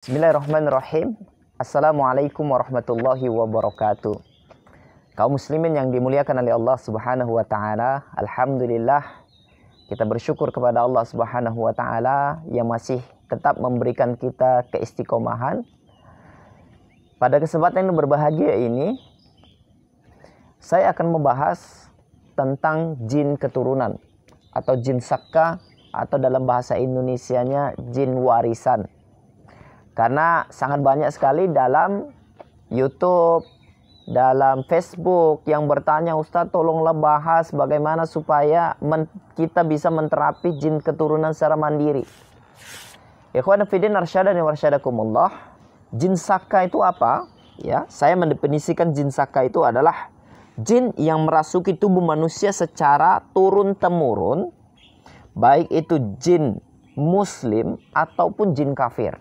Bismillahirrahmanirrahim. Assalamualaikum warahmatullahi wabarakatuh. Kaum muslimin yang dimuliakan oleh Allah Subhanahu wa taala, alhamdulillah kita bersyukur kepada Allah Subhanahu wa taala yang masih tetap memberikan kita keistiqomahan. Pada kesempatan yang berbahagia ini, saya akan membahas tentang jin keturunan atau jin saka, atau dalam bahasa Indonesianya jin warisan. Karena sangat banyak sekali dalam YouTube, dalam Facebook yang bertanya, Ustadz tolonglah bahas bagaimana supaya kita bisa menterapi jin keturunan secara mandiri. Ikhwan fillah arsyadani warsyadakumullah. Jin saka itu apa? Ya, saya mendefinisikan jin saka itu adalah jin yang merasuki tubuh manusia secara turun-temurun, baik itu jin muslim ataupun jin kafir.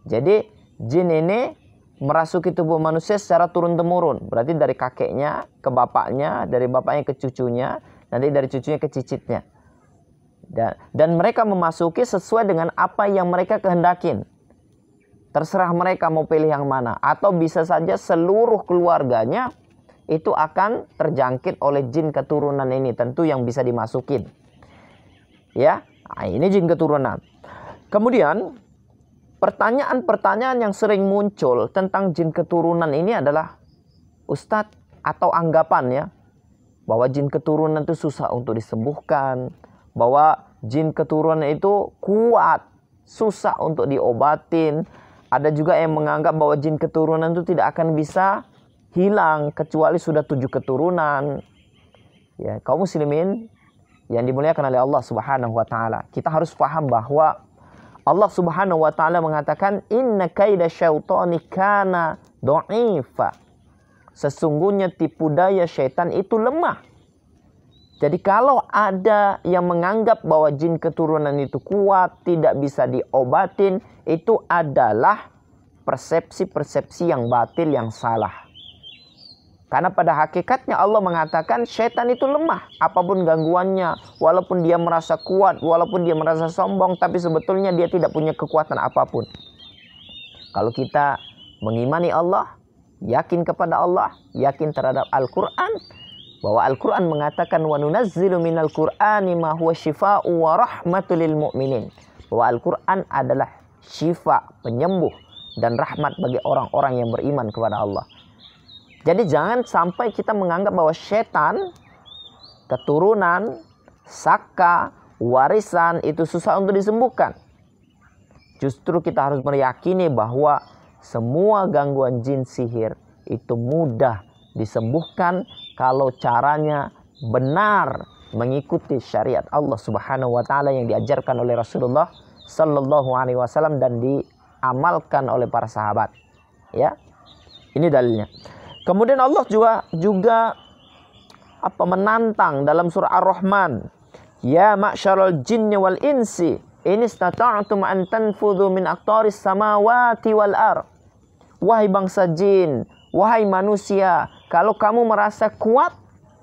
Jadi jin ini merasuki tubuh manusia secara turun-temurun. Berarti dari kakeknya ke bapaknya, dari bapaknya ke cucunya, nanti dari cucunya ke cicitnya. Dan mereka memasuki sesuai dengan apa yang mereka kehendakin. Terserah mereka mau pilih yang mana. Atau bisa saja seluruh keluarganya itu akan terjangkit oleh jin keturunan ini. Tentu yang bisa dimasukin. Ya, nah, ini jin keturunan. Kemudian pertanyaan-pertanyaan yang sering muncul tentang jin keturunan ini adalah, Ustadz, atau anggapan ya, bahwa jin keturunan itu susah untuk disembuhkan, bahwa jin keturunan itu kuat, susah untuk diobatin. Ada juga yang menganggap bahwa jin keturunan itu tidak akan bisa hilang kecuali sudah 7 keturunan. Ya, kaum muslimin yang dimuliakan oleh Allah Subhanahu wa taala, kita harus paham bahwa Allah Subhanahu wa taala mengatakan, inna kaida syaitani kana dha'ifa. Sesungguhnya tipu daya syaitan itu lemah. Jadi kalau ada yang menganggap bahwa jin keturunan itu kuat, tidak bisa diobatin, itu adalah persepsi-persepsi yang batil, yang salah. Karena pada hakikatnya Allah mengatakan syaitan itu lemah. Apapun gangguannya, walaupun dia merasa kuat, walaupun dia merasa sombong, tapi sebetulnya dia tidak punya kekuatan apapun. Kalau kita mengimani Allah, yakin kepada Allah, yakin terhadap Al-Quran, bahwa Al-Quran mengatakan wa nunazzilu minal Qur'ani ma huwa syifa'u wa rahmatul lil mu'minin. Bahwa Al-Quran adalah syifa, penyembuh, dan rahmat bagi orang-orang yang beriman kepada Allah. Jadi jangan sampai kita menganggap bahwa setan, keturunan, saka, warisan itu susah untuk disembuhkan. Justru kita harus meyakini bahwa semua gangguan jin sihir itu mudah disembuhkan kalau caranya benar mengikuti syariat Allah Subhanahu wa taala yang diajarkan oleh Rasulullah sallallahu alaihi wasallam dan diamalkan oleh para sahabat. Ya. Ini dalilnya. Kemudian Allah juga menantang dalam surah Ar-Rahman, ya ma'syaral jinni wal insi in istata'tum an tanfudhu min aqtaris samawati wal ar. Wahai bangsa jin, wahai manusia, kalau kamu merasa kuat,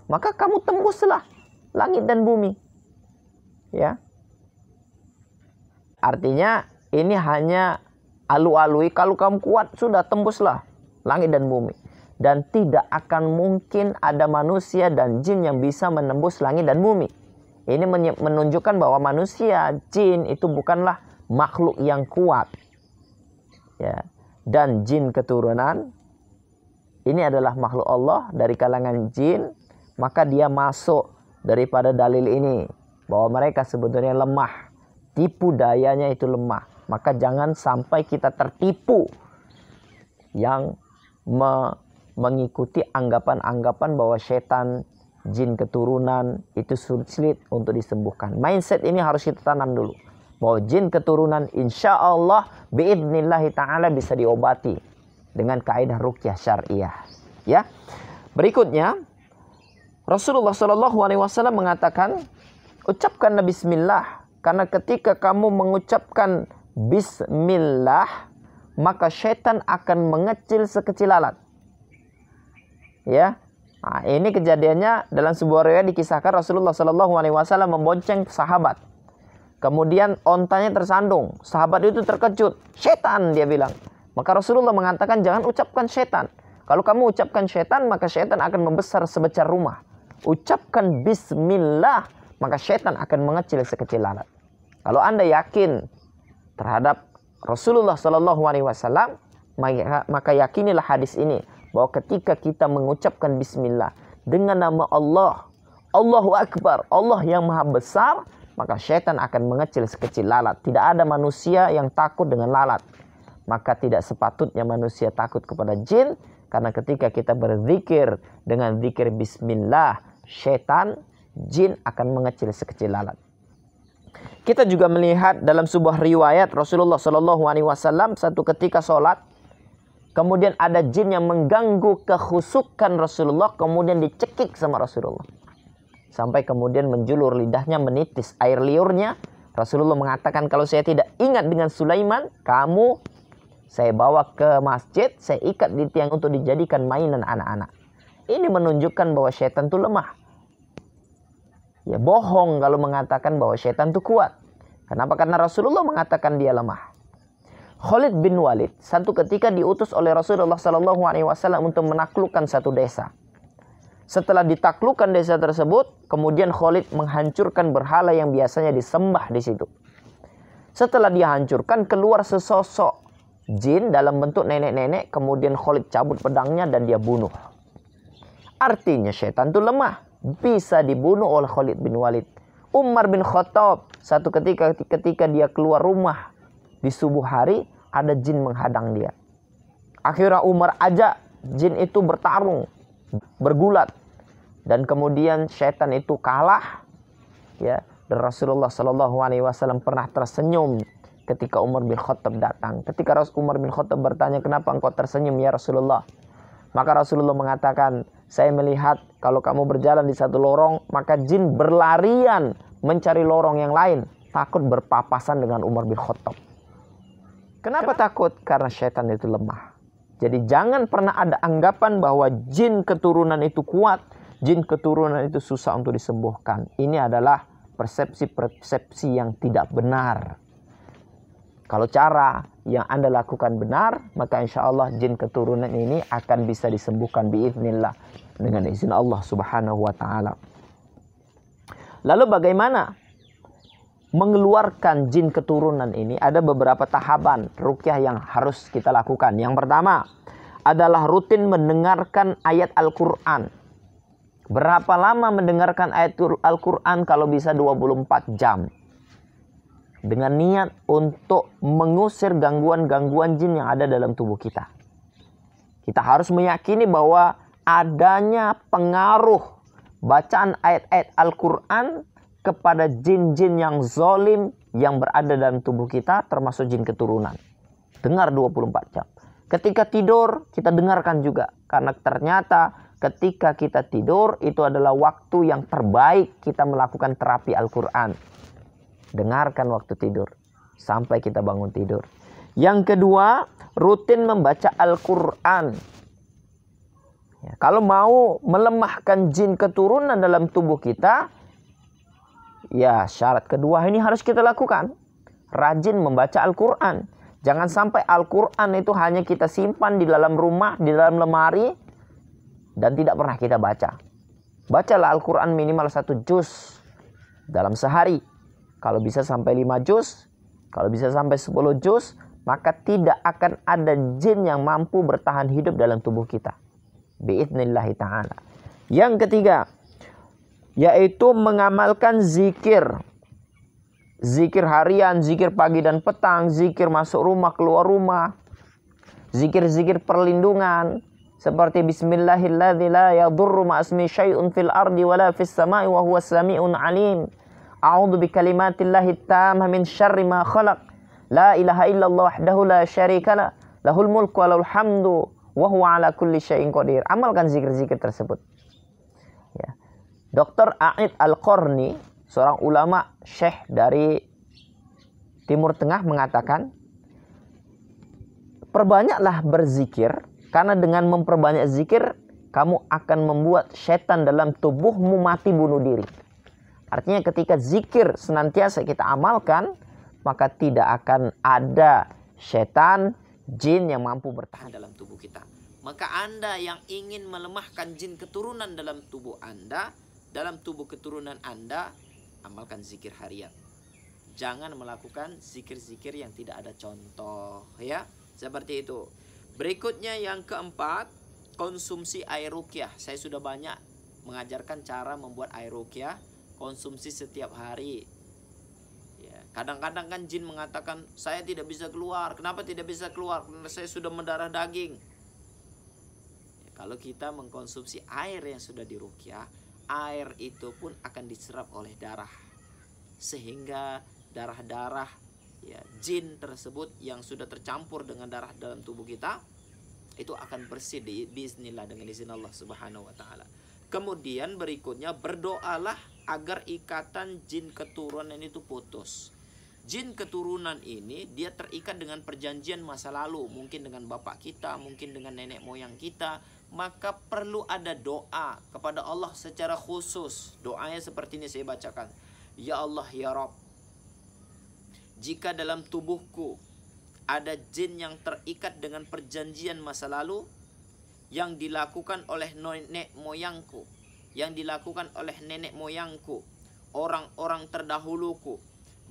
maka kamu tembuslah langit dan bumi. Ya. Artinya ini hanya alu-alui, kalau kamu kuat sudah tembuslah langit dan bumi. Dan tidak akan mungkin ada manusia dan jin yang bisa menembus langit dan bumi. Ini menunjukkan bahwa manusia, jin itu bukanlah makhluk yang kuat. Ya. Dan jin keturunan ini adalah makhluk Allah dari kalangan jin. Maka dia masuk daripada dalil ini, bahwa mereka sebetulnya lemah. Tipu dayanya itu lemah. Maka jangan sampai kita tertipu yang mengikuti anggapan-anggapan bahwa setan, jin keturunan itu sulit untuk disembuhkan. Mindset ini harus kita tanam dulu, bahwa jin keturunan insya Allah biidnillahi ta'ala bisa diobati dengan kaidah ruqyah syariah. Ya. Berikutnya Rasulullah SAW mengatakan, ucapkanlah bismillah, karena ketika kamu mengucapkan bismillah maka setan akan mengecil sekecil lalat. Ya, nah, ini kejadiannya dalam sebuah riwayat dikisahkan Rasulullah SAW membonceng sahabat. Kemudian ontanya tersandung. Sahabat itu terkejut. Setan, dia bilang. Maka Rasulullah mengatakan, jangan ucapkan setan. Kalau kamu ucapkan setan, maka setan akan membesar sebesar rumah. Ucapkan bismillah, maka setan akan mengecil sekecil lalat. Kalau Anda yakin terhadap Rasulullah SAW, maka yakinilah hadis ini, bahwa ketika kita mengucapkan bismillah dengan nama Allah, Allahu Akbar, Allah yang maha besar, maka syaitan akan mengecil sekecil lalat. Tidak ada manusia yang takut dengan lalat. Maka tidak sepatutnya manusia takut kepada jin, karena ketika kita berzikir dengan zikir bismillah, syaitan, jin akan mengecil sekecil lalat. Kita juga melihat dalam sebuah riwayat Rasulullah SAW satu ketika sholat, kemudian ada jin yang mengganggu kekhusukan Rasulullah, kemudian dicekik sama Rasulullah. Sampai kemudian menjulur lidahnya, menitis air liurnya. Rasulullah mengatakan, kalau saya tidak ingat dengan Sulaiman, saya bawa ke masjid, saya ikat di tiang untuk dijadikan mainan anak-anak. Ini menunjukkan bahwa syaitan itu lemah. Ya bohong kalau mengatakan bahwa syaitan itu kuat. Kenapa? Karena Rasulullah mengatakan dia lemah. Khalid bin Walid satu ketika diutus oleh Rasulullah SAW untuk menaklukkan satu desa. Setelah ditaklukkan desa tersebut, kemudian Khalid menghancurkan berhala yang biasanya disembah di situ. Setelah dihancurkan, keluar sesosok jin dalam bentuk nenek-nenek, kemudian Khalid cabut pedangnya dan dia bunuh. Artinya syaitan itu lemah, bisa dibunuh oleh Khalid bin Walid. Umar bin Khattab satu ketika dia keluar rumah di subuh hari, ada jin menghadang dia. Akhirnya Umar ajak jin itu bertarung, bergulat, dan kemudian syaitan itu kalah. Ya, dan Rasulullah SAW pernah tersenyum ketika Umar bin Khattab datang. Ketika Umar bin Khattab bertanya, kenapa engkau tersenyum ya Rasulullah? Maka Rasulullah mengatakan, saya melihat kalau kamu berjalan di satu lorong, maka jin berlarian mencari lorong yang lain, takut berpapasan dengan Umar bin Khattab. Kenapa takut? Karena syaitan itu lemah. Jadi jangan pernah ada anggapan bahwa jin keturunan itu kuat, jin keturunan itu susah untuk disembuhkan. Ini adalah persepsi-persepsi yang tidak benar. Kalau cara yang Anda lakukan benar, maka insya Allah jin keturunan ini akan bisa disembuhkan biiznillah, dengan izin Allah Subhanahu wa Ta'ala. Lalu bagaimana mengeluarkan jin keturunan ini? Ada beberapa tahapan ruqyah yang harus kita lakukan. Yang pertama adalah rutin mendengarkan ayat Al-Quran. Berapa lama mendengarkan ayat Al-Quran? Kalau bisa 24 jam. Dengan niat untuk mengusir gangguan-gangguan jin yang ada dalam tubuh kita. Kita harus meyakini bahwa adanya pengaruh bacaan ayat-ayat Al-Quran kepada jin-jin yang zalim yang berada dalam tubuh kita, termasuk jin keturunan. Dengar 24 jam. Ketika tidur, kita dengarkan juga. Karena ternyata ketika kita tidur, itu adalah waktu yang terbaik kita melakukan terapi Al-Quran. Dengarkan waktu tidur sampai kita bangun tidur. Yang kedua, rutin membaca Al-Quran. Ya, kalau mau melemahkan jin keturunan dalam tubuh kita, ya syarat kedua ini harus kita lakukan. Rajin membaca Al-Quran. Jangan sampai Al-Quran itu hanya kita simpan di dalam rumah, di dalam lemari, dan tidak pernah kita baca. Bacalah Al-Quran minimal 1 juz dalam sehari. Kalau bisa sampai 5 juz, kalau bisa sampai 10 juz, maka tidak akan ada jin yang mampu bertahan hidup dalam tubuh kita. Biidznillahi ta'ala. Yang ketiga, yaitu mengamalkan zikir. Zikir harian, zikir pagi dan petang, zikir masuk rumah, keluar rumah. Zikir-zikir perlindungan. Seperti Bismillahilladzi la yadurru ma'asmi syai'un fil ardi wala fis sama'i wa huwas sami'un alim. A'udzu bikalimatillahi tammah min syarri ma khalaq. La ilaha illallah wahdahu la syarika lah. Lahul mulku wa lahul hamdu wa huwa ala kulli syai'in qadir. Amalkan zikir-zikir tersebut. Ya. Dr. A'id Al-Qarni, seorang ulama syekh dari Timur Tengah, mengatakan, perbanyaklah berzikir, karena dengan memperbanyak zikir, kamu akan membuat setan dalam tubuhmu mati bunuh diri. Artinya ketika zikir senantiasa kita amalkan, maka tidak akan ada setan, jin yang mampu bertahan dalam tubuh kita. Maka Anda yang ingin melemahkan jin keturunan dalam tubuh Anda, dalam tubuh keturunan Anda, amalkan zikir harian. Jangan melakukan zikir-zikir yang tidak ada contoh, ya. Seperti itu. Berikutnya yang keempat, konsumsi air ruqyah. Saya sudah banyak mengajarkan cara membuat air ruqyah, konsumsi setiap hari. Ya, kadang-kadang kan jin mengatakan, saya tidak bisa keluar. Kenapa tidak bisa keluar? Karena saya sudah mendarah daging. Ya, kalau kita mengkonsumsi air yang sudah diruqyah, air itu pun akan diserap oleh darah. Sehingga darah-darah, ya, jin tersebut yang sudah tercampur dengan darah dalam tubuh kita, itu akan bersih biiznillah dengan izin Allah Subhanahu wa taala. Kemudian berikutnya, berdoalah agar ikatan jin keturunan itu putus. Jin keturunan ini dia terikat dengan perjanjian masa lalu, mungkin dengan bapak kita, mungkin dengan nenek moyang kita. Maka perlu ada doa kepada Allah secara khusus. Doanya seperti ini saya bacakan. Ya Allah ya Rabb, jika dalam tubuhku ada jin yang terikat dengan perjanjian masa lalu yang dilakukan oleh nenek moyangku, yang dilakukan oleh nenek moyangku, orang-orang terdahuluku,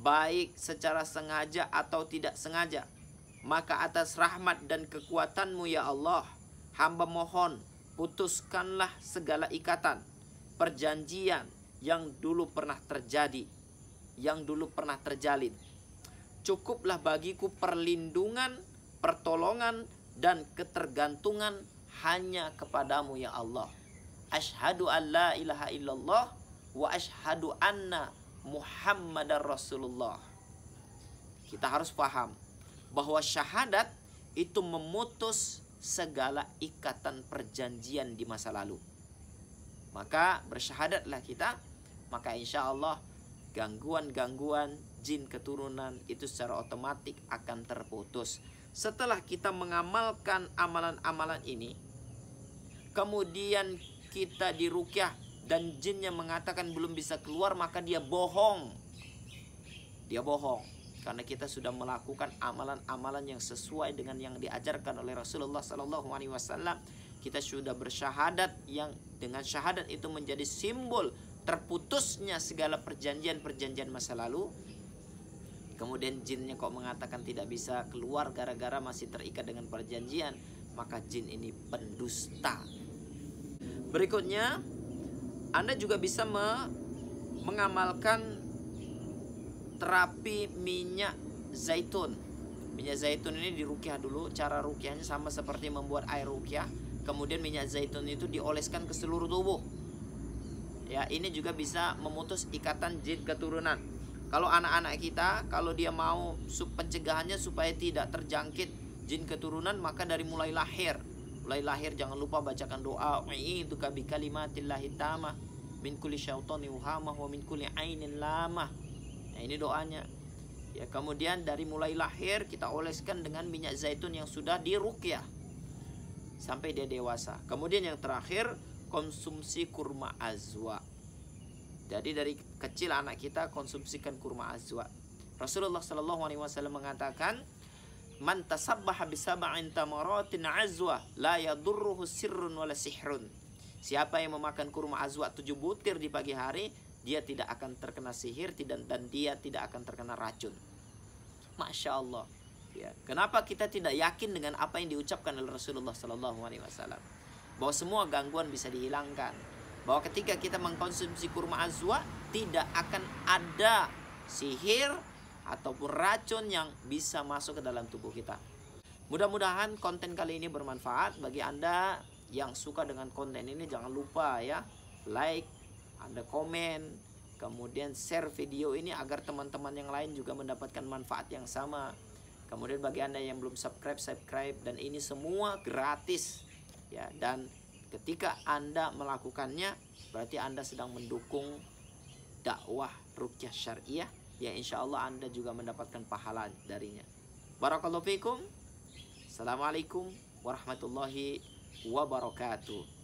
baik secara sengaja atau tidak sengaja, maka atas rahmat dan kekuatanmu ya Allah, hamba mohon putuskanlah segala ikatan, perjanjian yang dulu pernah terjadi, yang dulu pernah terjalin. Cukuplah bagiku perlindungan, pertolongan, dan ketergantungan hanya kepadamu ya Allah. Asyhadu an la ilaha illallah wa asyhadu anna Muhammadar Rasulullah. Kita harus paham bahwa syahadat itu memutus segala ikatan perjanjian di masa lalu. Maka bersyahadatlah kita, maka insya Allah gangguan-gangguan jin keturunan itu secara otomatis akan terputus. Setelah kita mengamalkan amalan-amalan ini, kemudian kita diruqyah dan jinnya mengatakan belum bisa keluar, maka dia bohong. Dia bohong karena kita sudah melakukan amalan-amalan yang sesuai dengan yang diajarkan oleh Rasulullah SAW. Kita sudah bersyahadat, yang dengan syahadat itu menjadi simbol terputusnya segala perjanjian-perjanjian masa lalu. Kemudian jinnya kok mengatakan tidak bisa keluar gara-gara masih terikat dengan perjanjian, maka jin ini pendusta. Berikutnya, Anda juga bisa mengamalkan terapi minyak zaitun. Minyak zaitun ini diruqyah dulu. Cara ruqyahnya sama seperti membuat air ruqyah. Kemudian minyak zaitun itu dioleskan ke seluruh tubuh. Ya, ini juga bisa memutus ikatan jin keturunan. Kalau anak-anak kita, kalau dia mau pencegahannya supaya tidak terjangkit jin keturunan, maka dari mulai lahir. Mulai lahir jangan lupa bacakan doa, "U'idzuka bi kalimatillahi tammah min kulli syaithanin wahamah wa min kulli ainin lamah." Nah, ini doanya. Ya, kemudian dari mulai lahir kita oleskan dengan minyak zaitun yang sudah diruqyah sampai dia dewasa. Kemudian yang terakhir, konsumsi kurma azwa. Jadi dari kecil anak kita konsumsikan kurma azwa. Rasulullah SAW mengatakan, "Man tasabbaha bisab'in tamaratin azwa la yadurruhu sirrun wala sihrun." Siapa yang memakan kurma azwa 7 butir di pagi hari, dia tidak akan terkena sihir dan dia tidak akan terkena racun. Masya Allah. Ya, kenapa kita tidak yakin dengan apa yang diucapkan oleh Rasulullah SAW? Bahwa semua gangguan bisa dihilangkan. Bahwa ketika kita mengkonsumsi kurma azwa, tidak akan ada sihir ataupun racun yang bisa masuk ke dalam tubuh kita. Mudah-mudahan konten kali ini bermanfaat. Bagi Anda yang suka dengan konten ini, jangan lupa ya, like, Anda komen, kemudian share video ini agar teman-teman yang lain juga mendapatkan manfaat yang sama. Kemudian bagi Anda yang belum subscribe, dan ini semua gratis ya. Dan ketika Anda melakukannya, berarti Anda sedang mendukung dakwah ruqyah syariah, ya insya Allah Anda juga mendapatkan pahala darinya. Barakallahu fikum. Assalamualaikum warahmatullahi wabarakatuh.